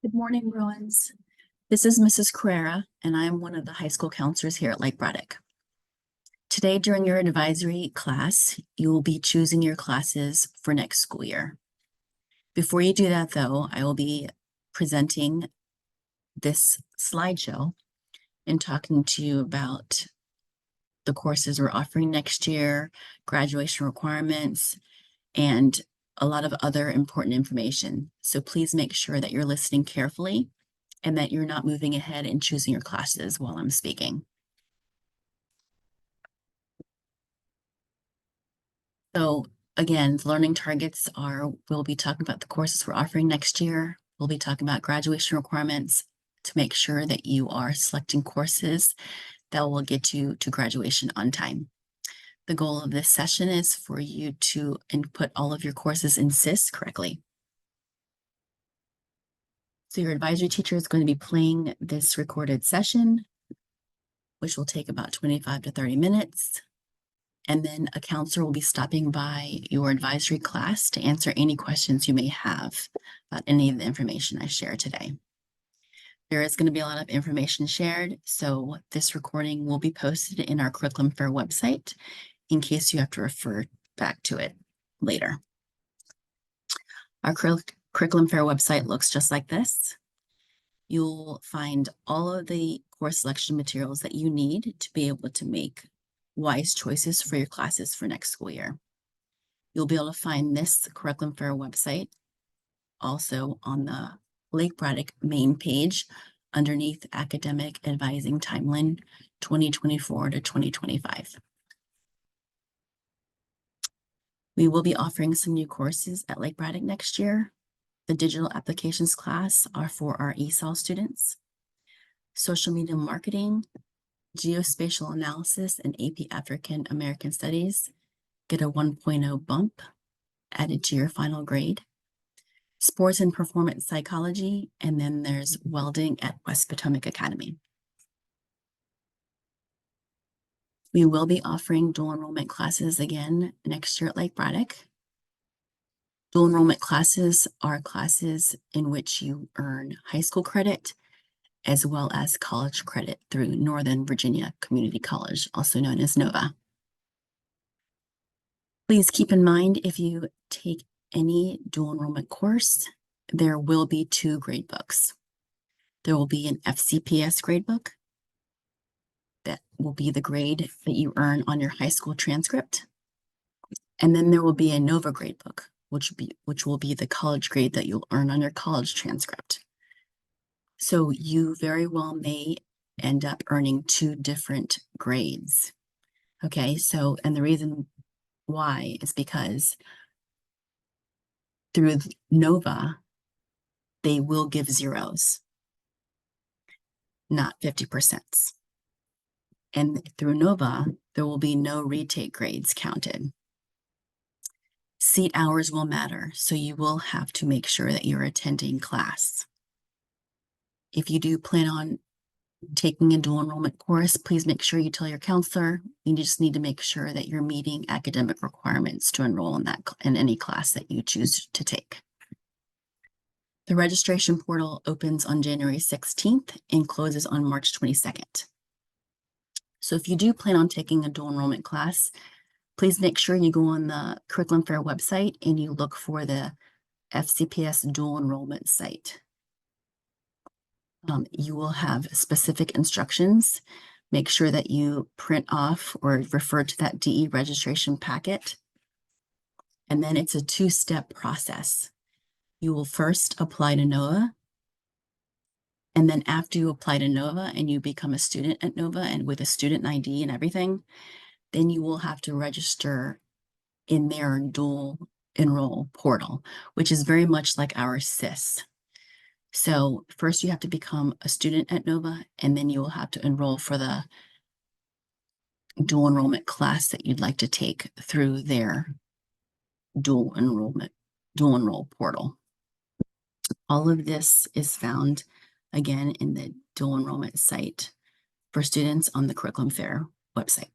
Good morning, Bruins. This is Mrs. Carrera, and I am one of the high school counselors here at Lake Braddock. Today, during your advisory class, you will be choosing your classes for next school year. Before you do that, though, I will be presenting this slideshow and talking to you about the courses we're offering next year, graduation requirements, and a lot of other important information. So please make sure that you're listening carefully and that you're not moving ahead and choosing your classes while I'm speaking. So again, learning targets are, we'll be talking about the courses we're offering next year. We'll be talking about graduation requirements to make sure that you are selecting courses that will get you to graduation on time. The goal of this session is for you to input all of your courses in SIS correctly. So your advisory teacher is going to be playing this recorded session, which will take about 25 to 30 minutes. And then a counselor will be stopping by your advisory class to answer any questions you may have about any of the information I share today. There is going to be a lot of information shared, so this recording will be posted in our Curriculum Fair website in case you have to refer back to it later. Our Curriculum Fair website looks just like this. You'll find all of the course selection materials that you need to be able to make wise choices for your classes for next school year. You'll be able to find this Curriculum Fair website also on the Lake Braddock main page underneath Academic Advising Timeline 2024 to 2025. We will be offering some new courses at Lake Braddock next year. The digital applications class are for our ESOL students. Social media marketing, geospatial analysis, and AP African American Studies get a 1.0 bump added to your final grade. Sports and performance psychology, and then there's welding at West Potomac Academy. We will be offering dual enrollment classes again next year at Lake Braddock. Dual enrollment classes are classes in which you earn high school credit as well as college credit through Northern Virginia Community College, also known as NOVA. Please keep in mind, if you take any dual enrollment course, there will be 2 gradebooks. There will be an FCPS gradebook that will be the grade that you earn on your high school transcript. And then there will be a NOVA gradebook, which will be the college grade that you'll earn on your college transcript. So you very well may end up earning 2 different grades. Okay, so, and the reason why is because through NOVA, they will give zeros, not 50%. And through NOVA, there will be no retake grades counted. Seat hours will matter, so you will have to make sure that you're attending class. If you do plan on taking a dual enrollment course, please make sure you tell your counselor. You just need to make sure that you're meeting academic requirements to enroll in any class that you choose to take. The registration portal opens on January 16th and closes on March 22nd. So if you do plan on taking a dual enrollment class, please make sure you go on the Curriculum Fair website and you look for the FCPS dual enrollment site. You will have specific instructions. Make sure that you print off or refer to that DE registration packet. And then it's a 2-step process. You will first apply to NOVA. And then after you apply to NOVA and you become a student at NOVA and with a student ID and everything, then you will have to register in their dual enroll portal, which is very much like our SIS. So first you have to become a student at NOVA, and then you will have to enroll for the dual enrollment class that you'd like to take through their dual enroll portal. All of this is found again in the dual enrollment site for students on the Curriculum Fair website.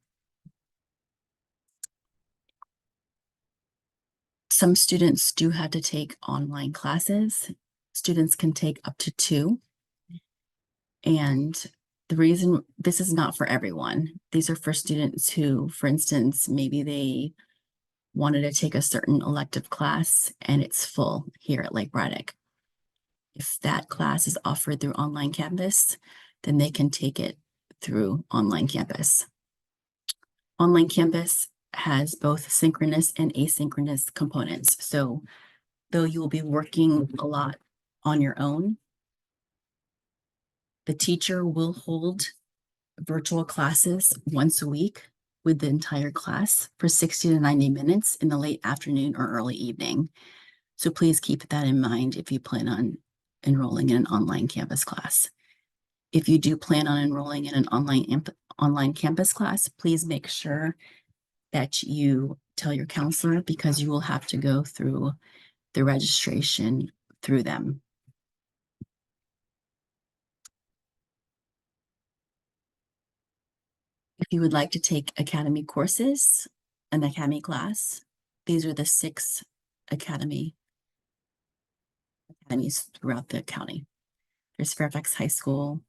Some students do have to take online classes. Students can take up to 2. And the reason this is not for everyone, these are for students who, for instance, maybe they wanted to take a certain elective class and it's full here at Lake Braddock. If that class is offered through online campus, then they can take it through online campus. Online campus has both synchronous and asynchronous components. So though you will be working a lot on your own, the teacher will hold virtual classes once a week with the entire class for 60 to 90 minutes in the late afternoon or early evening. So please keep that in mind if you plan on enrolling in an online campus class. If you do plan on enrolling in an online campus class, please make sure that you tell your counselor, because you will have to go through the registration through them. If you would like to take academy courses, an academy class, these are the 6 academies throughout the county. There's Fairfax High School,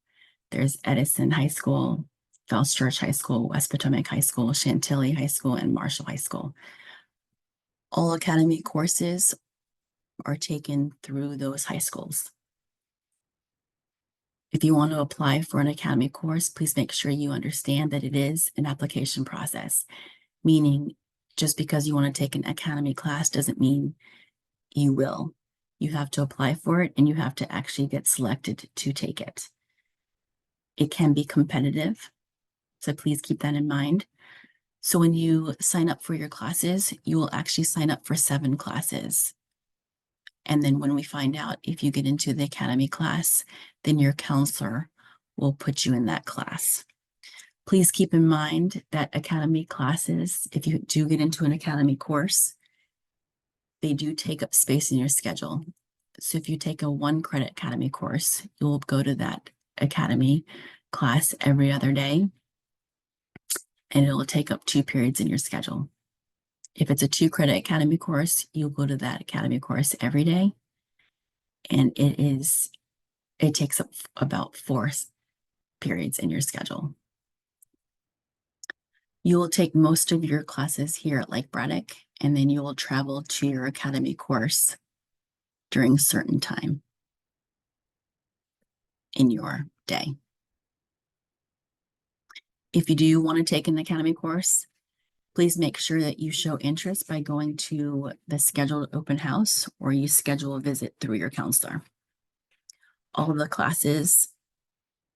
there's Edison High School, Falls Church High School, West Potomac High School, Chantilly High School, and Marshall High School. All academy courses are taken through those high schools. If you want to apply for an academy course, please make sure you understand that it is an application process, meaning just because you want to take an academy class doesn't mean you will. You have to apply for it and you have to actually get selected to take it. It can be competitive, so please keep that in mind. So when you sign up for your classes, you will actually sign up for 7 classes. And then when we find out if you get into the academy class, then your counselor will put you in that class. Please keep in mind that academy classes, if you do get into an academy course, they do take up space in your schedule. So if you take a 1-credit academy course, you'll go to that academy class every other day, and it'll take up 2 periods in your schedule. If it's a 2-credit academy course, you'll go to that academy course every day, and it takes up about 4 periods in your schedule. You will take most of your classes here at Lake Braddock, and then you will travel to your academy course during a certain time in your day. If you do want to take an academy course, please make sure that you show interest by going to the scheduled open house, or you schedule a visit through your counselor. All of the classes,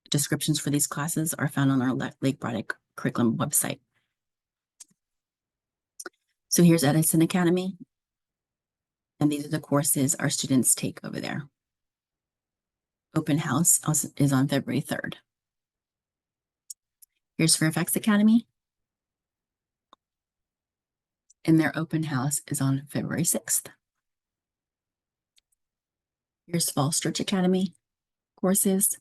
descriptions for these classes are found on our Lake Braddock curriculum website. So here's Edison Academy, and these are the courses our students take over there. Open house is on February 3rd. Here's Fairfax Academy, and their open house is on February 6th. Here's Falls Church Academy courses,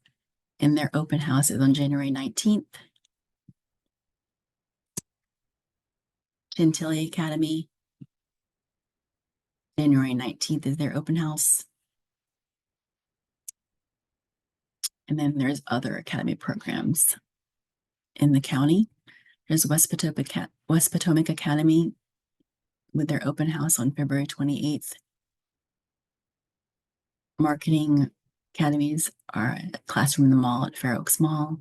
and their open house is on January 19th. Chantilly Academy, January 19th is their open house. And then there's other academy programs in the county. There's West Potomac Academy with their open house on February 28th. Marketing academies are at Classroom in the Mall at Fair Oaks Mall.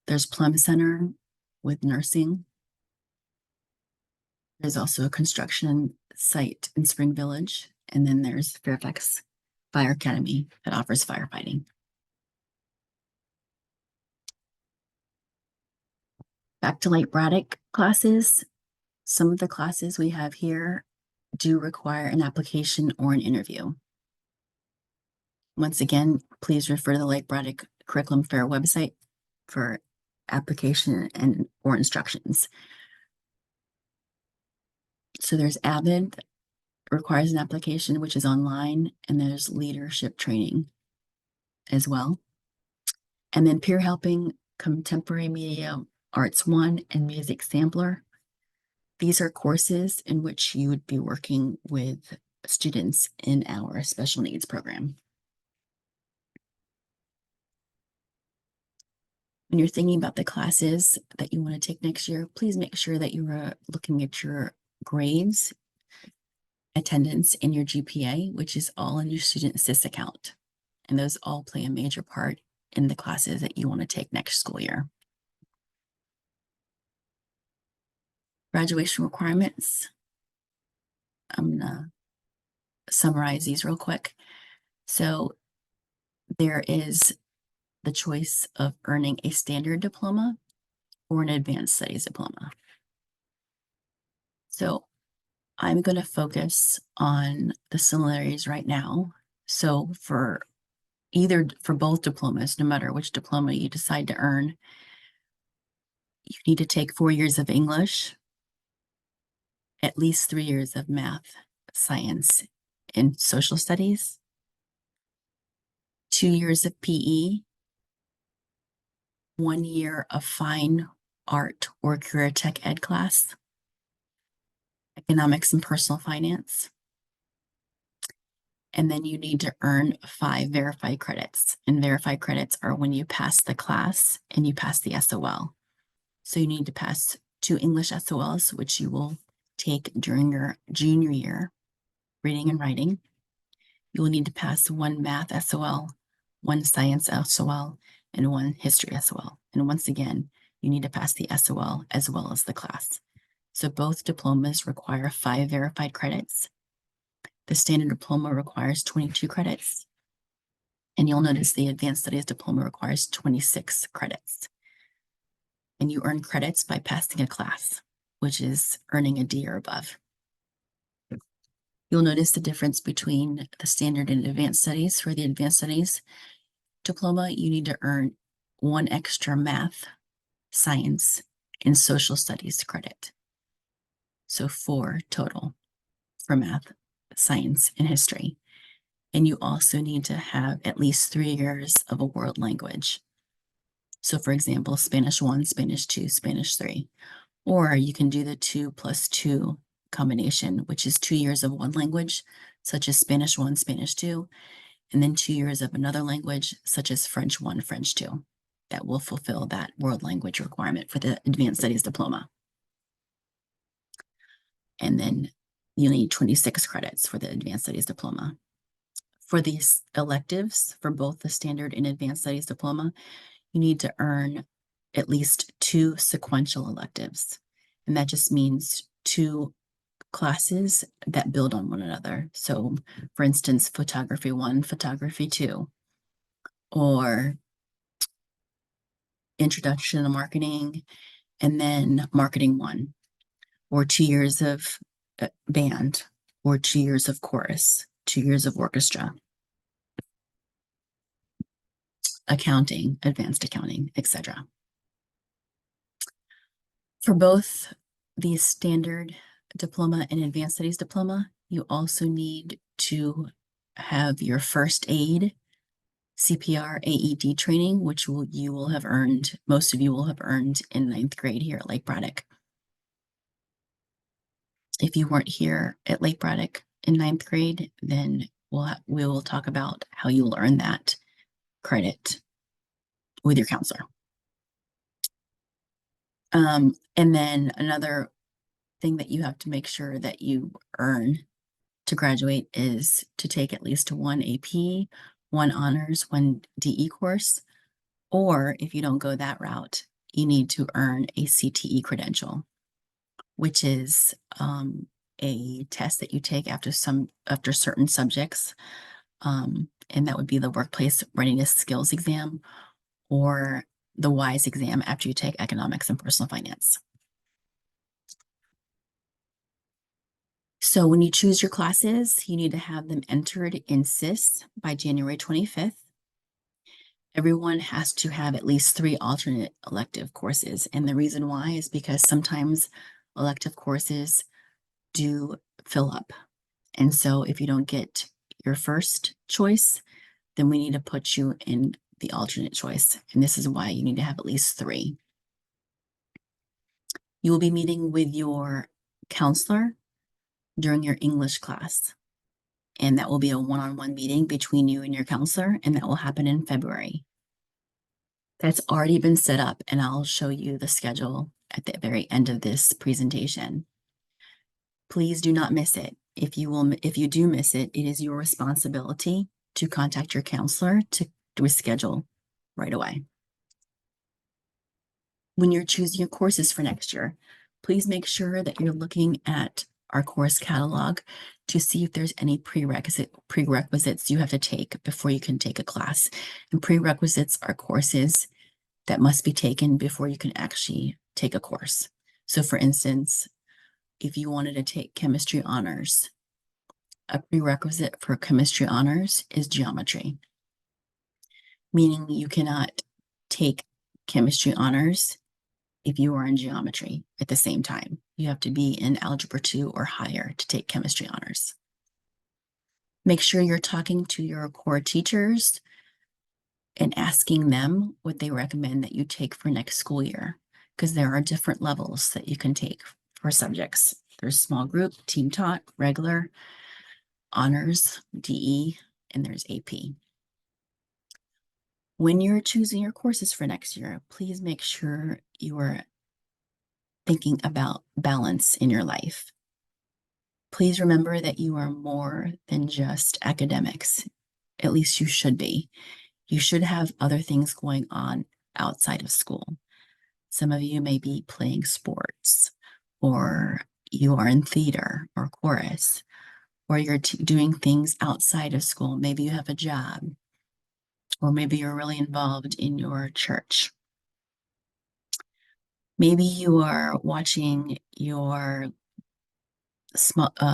There's Plum Center with nursing. There's also a construction site in Spring Village. And then there's Fairfax Fire Academy that offers firefighting. Back to Lake Braddock classes. Some of the classes we have here do require an application or an interview. Once again, please refer to the Lake Braddock Curriculum Fair website for application or instructions. So there's AVID, requires an application, which is online, and there's leadership training as well. And then peer helping, contemporary media arts 1, and music sampler. These are courses in which you would be working with students in our special needs program. When you're thinking about the classes that you want to take next year, please make sure that you are looking at your grades, attendance, and your GPA, which is all in your student assist account. And those all play a major part in the classes that you want to take next school year. Graduation requirements. I'm gonna summarize these real quick. So there is the choice of earning a standard diploma or an advanced studies diploma. So I'm going to focus on the similarities right now. So for both diplomas, no matter which diploma you decide to earn, you need to take 4 years of English, at least 3 years of math, science, and social studies, 2 years of PE, 1 year of fine art or career tech ed class, economics and personal finance. And then you need to earn 5 verified credits. And verified credits are when you pass the class and you pass the SOL. So you need to pass 2 English SOLs, which you will take during your junior year, reading and writing. You will need to pass 1 math SOL, 1 science SOL, and 1 history SOL. And once again, you need to pass the SOL as well as the class. So both diplomas require 5 verified credits. The standard diploma requires 22 credits. And you'll notice the advanced studies diploma requires 26 credits. And you earn credits by passing a class, which is earning a D or above. You'll notice the difference between the standard and advanced studies. For the advanced studies diploma, you need to earn 1 extra math, science, and social studies credit. So 4 total for math, science, and history. And you also need to have at least 3 years of a world language. So for example, Spanish 1, Spanish 2, Spanish 3. Or you can do the 2 plus 2 combination, which is 2 years of one language, such as Spanish 1, Spanish 2, and then 2 years of another language, such as French 1, French 2. That will fulfill that world language requirement for the advanced studies diploma. And then you need 26 credits for the advanced studies diploma. For these electives, for both the standard and advanced studies diploma, you need to earn at least 2 sequential electives. And that just means 2 classes that build on one another. So for instance, photography 1, photography 2, or introduction to marketing, and then marketing 1, or 2 years of band, or 2 years of chorus, 2 years of orchestra, accounting, advanced accounting, etc. For both the standard diploma and advanced studies diploma, you also need to have your first aid, CPR, AED training, which you will have earned, most of you will have earned in 9th grade here at Lake Braddock. If you weren't here at Lake Braddock in 9th grade, then we will talk about how you will earn that credit with your counselor. And then another thing that you have to make sure that you earn to graduate is to take at least 1 AP, 1 honors, 1 DE course, or if you don't go that route, you need to earn a CTE credential, which is a test that you take after certain subjects, and that would be the Workplace Readiness Skills exam or the WISE exam after you take economics and personal finance. So when you choose your classes, you need to have them entered in SIS by January 25th. Everyone has to have at least 3 alternate elective courses. And the reason why is because sometimes elective courses do fill up. And so if you don't get your first choice, then we need to put you in the alternate choice. And this is why you need to have at least 3. You will be meeting with your counselor during your English class. And that will be a one-on-one meeting between you and your counselor, and that will happen in February. That's already been set up, and I'll show you the schedule at the very end of this presentation. Please do not miss it. If you do miss it, it is your responsibility to contact your counselor to reschedule right away. When you're choosing your courses for next year, please make sure that you're looking at our course catalog to see if there's any prerequisites you have to take before you can take a class. And prerequisites are courses that must be taken before you can actually take a course. So for instance, if you wanted to take chemistry honors, a prerequisite for chemistry honors is geometry, meaning you cannot take chemistry honors if you are in geometry at the same time. You have to be in algebra 2 or higher to take chemistry honors. Make sure you're talking to your core teachers and asking them what they recommend that you take for next school year, because there are different levels that you can take for subjects. There's small group, team taught, regular, honors, DE, and there's AP. When you're choosing your courses for next year, please make sure you are thinking about balance in your life. Please remember that you are more than just academics. At least you should be. You should have other things going on outside of school. Some of you may be playing sports, or you are in theater or chorus, or you're doing things outside of school. Maybe you have a job, or maybe you're really involved in your church. Maybe you are watching your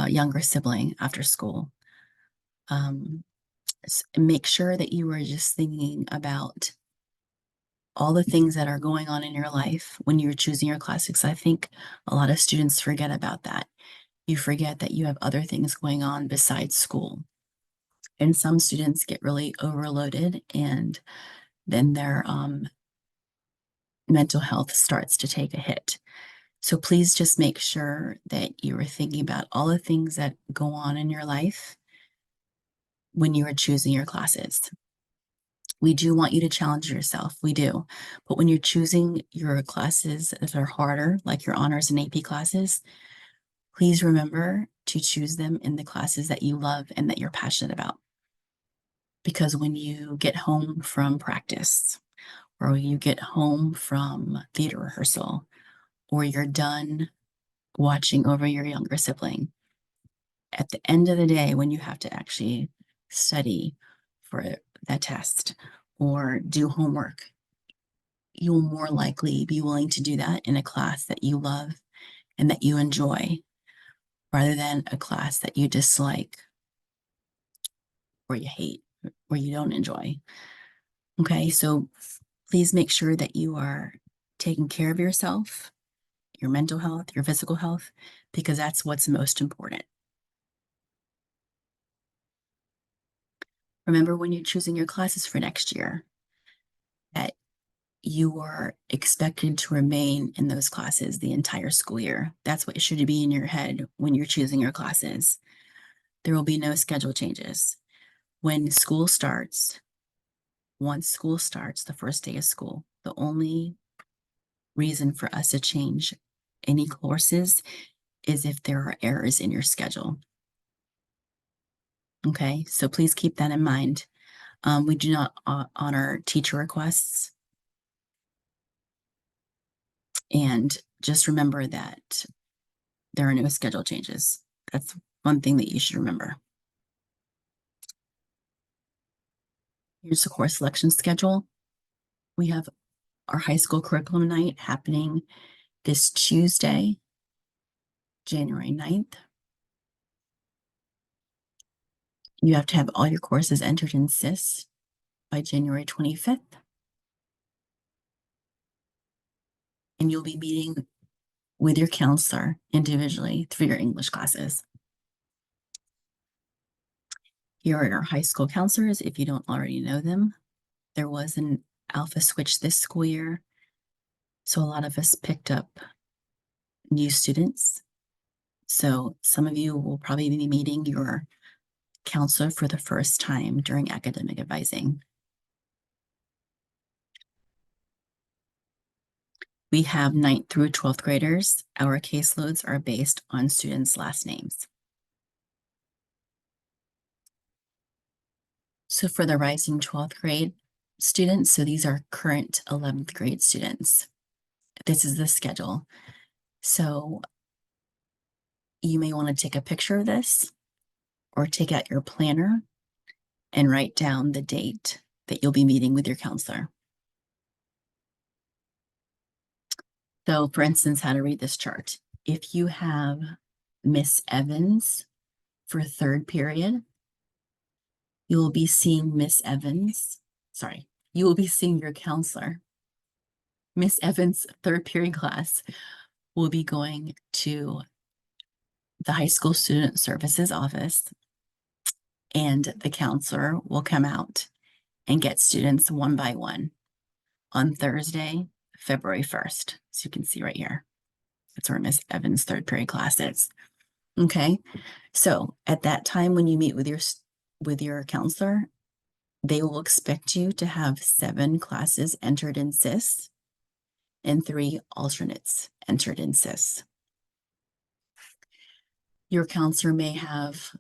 younger sibling after school. Make sure that you are just thinking about all the things that are going on in your life when you're choosing your classes. I think a lot of students forget about that. You forget that you have other things going on besides school. And some students get really overloaded, and then their mental health starts to take a hit. So please just make sure that you are thinking about all the things that go on in your life when you are choosing your classes. We do want you to challenge yourself, we do. But when you're choosing your classes that are harder, like your honors and AP classes, please remember to choose them in the classes that you love and that you're passionate about. Because when you get home from practice, or you get home from theater rehearsal, or you're done watching over your younger sibling, at the end of the day, when you have to actually study for that test or do homework, you'll more likely be willing to do that in a class that you love and that you enjoy, rather than a class that you dislike or you hate or you don't enjoy. Okay, so please make sure that you are taking care of yourself, your mental health, your physical health, because that's what's most important. Remember, when you're choosing your classes for next year, that you are expected to remain in those classes the entire school year. That's what should be in your head when you're choosing your classes. There will be no schedule changes. When school starts, once school starts, the first day of school, the only reason for us to change any courses is if there are errors in your schedule. Okay, so please keep that in mind. We do not honor teacher requests. And just remember that there are no schedule changes. That's one thing that you should remember. Here's the course selection schedule. We have our high school curriculum night happening this Tuesday, January 9th. You have to have all your courses entered in SIS by January 25th. And you'll be meeting with your counselor individually through your English classes. Here are our high school counselors, if you don't already know them. There was an alpha switch this school year, so a lot of us picked up new students. So some of you will probably be meeting your counselor for the first time during academic advising. We have 9th through 12th graders. Our caseloads are based on students' last names. So for the rising 12th grade students, so these are current 11th grade students. This is the schedule. So you may want to take a picture of this or take out your planner and write down the date that you'll be meeting with your counselor. So for instance, how to read this chart. If you have Miss Evans for third period, you will be seeing Miss Evans. Sorry, you will be seeing your counselor. Miss Evans' third period class will be going to the high school student services office, and the counselor will come out and get students one by one on Thursday, February 1st. So you can see right here. That's where Miss Evans' third period class is. Okay. So at that time, when you meet with your counselor, they will expect you to have 7 classes entered in SIS and 3 alternates entered in SIS. Your counselor may have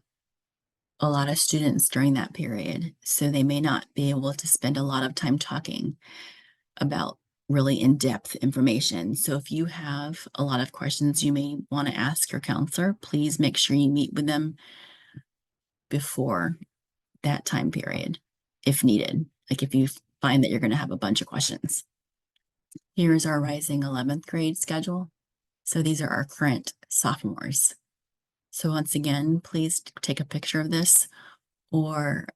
a lot of students during that period, so they may not be able to spend a lot of time talking about really in-depth information. So if you have a lot of questions you may want to ask your counselor, please make sure you meet with them before that time period, if needed. Like if you find that you're going to have a bunch of questions. Here's our rising 11th grade schedule. So these are our current sophomores. So once again, please take a picture of this or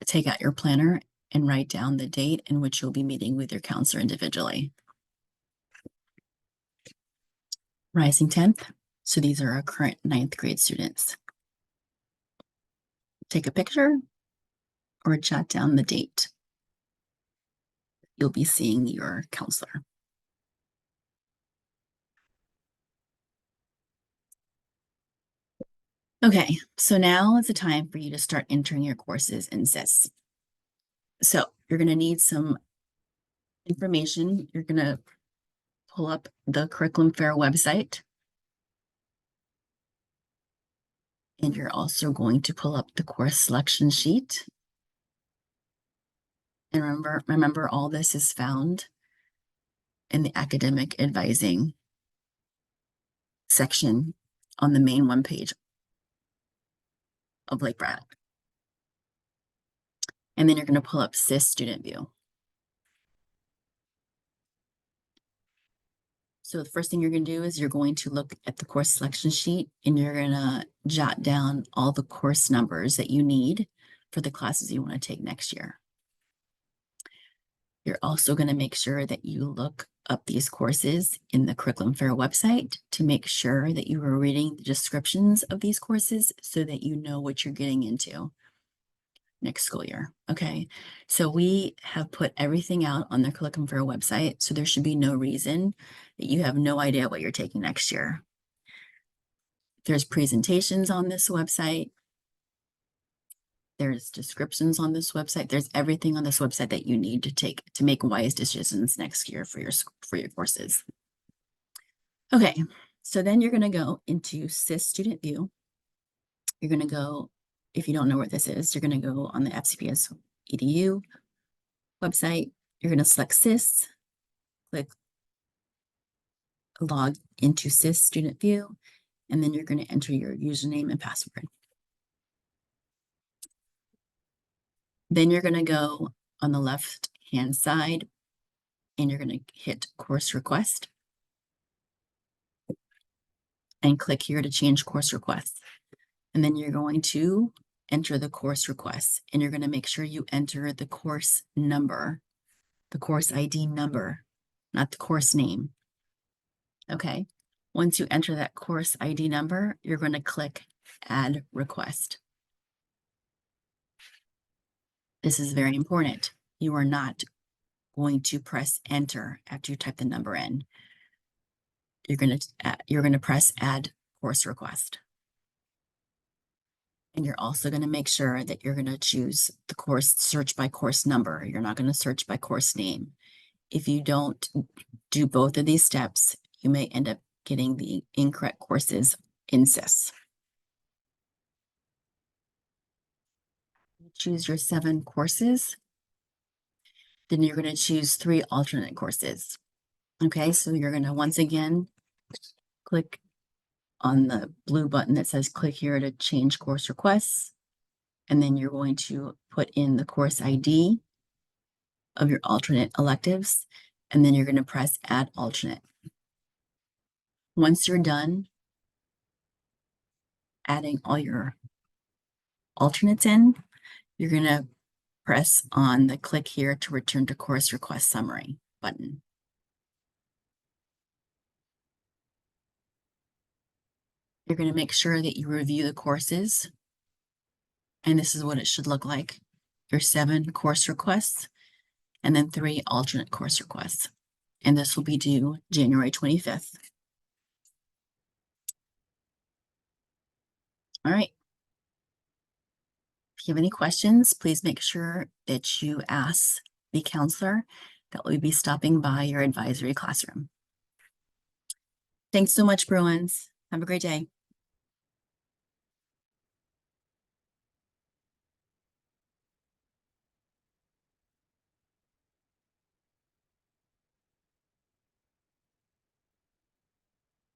take out your planner and write down the date in which you'll be meeting with your counselor individually. Rising 10th. So these are our current 9th grade students. Take a picture or jot down the date you'll be seeing your counselor. Okay, so now is the time for you to start entering your courses in SIS. So you're going to need some information. You're going to pull up the Curriculum Fair website. And you're also going to pull up the course selection sheet. And remember all this is found in the academic advising section on the main one page of Lake Braddock. And then you're going to pull up SIS Student View. So the first thing you're going to do is you're going to look at the course selection sheet and you're going to jot down all the course numbers that you need for the classes you want to take next year. You're also going to make sure that you look up these courses in the Curriculum Fair website to make sure that you are reading the descriptions of these courses so that you know what you're getting into next school year. Okay, so we have put everything out on the Curriculum Fair website, so there should be no reason that you have no idea what you're taking next year. There's presentations on this website. There's descriptions on this website. There's everything on this website that you need to make wise decisions next year for your courses. Okay, so then you're going to go into SIS Student View. You're going to go, if you don't know what this is, you're going to go on the FCPS EDU website. You're going to select SIS, click log into SIS Student View, and then you're going to enter your username and password. Then you're going to go on the left-hand side and you're going to hit course request and click here to change course request. And then you're going to enter the course request and you're going to make sure you enter the course number, the course ID number, not the course name. Okay. Once you enter that course ID number, you're going to click add request. This is very important. You are not going to press enter after you type the number in. You're going to press add course request. And you're also going to make sure that you're going to choose the course search by course number. You're not going to search by course name. If you don't do both of these steps, you may end up getting the incorrect courses in SIS. Choose your 7 courses. Then you're going to choose 3 alternate courses. Okay, so you're going to once again click on the blue button that says click here to change course requests. And then you're going to put in the course ID of your alternate electives. And then you're going to press add alternate. Once you're done adding all your alternates in, you're going to press on the click here to return to course request summary button. You're going to make sure that you review the courses. And this is what it should look like. Your 7 course requests and then 3 alternate course requests. And this will be due January 25th. All right. If you have any questions, please make sure that you ask the counselor that will be stopping by your advisory classroom. Thanks so much, Bruins. Have a great day.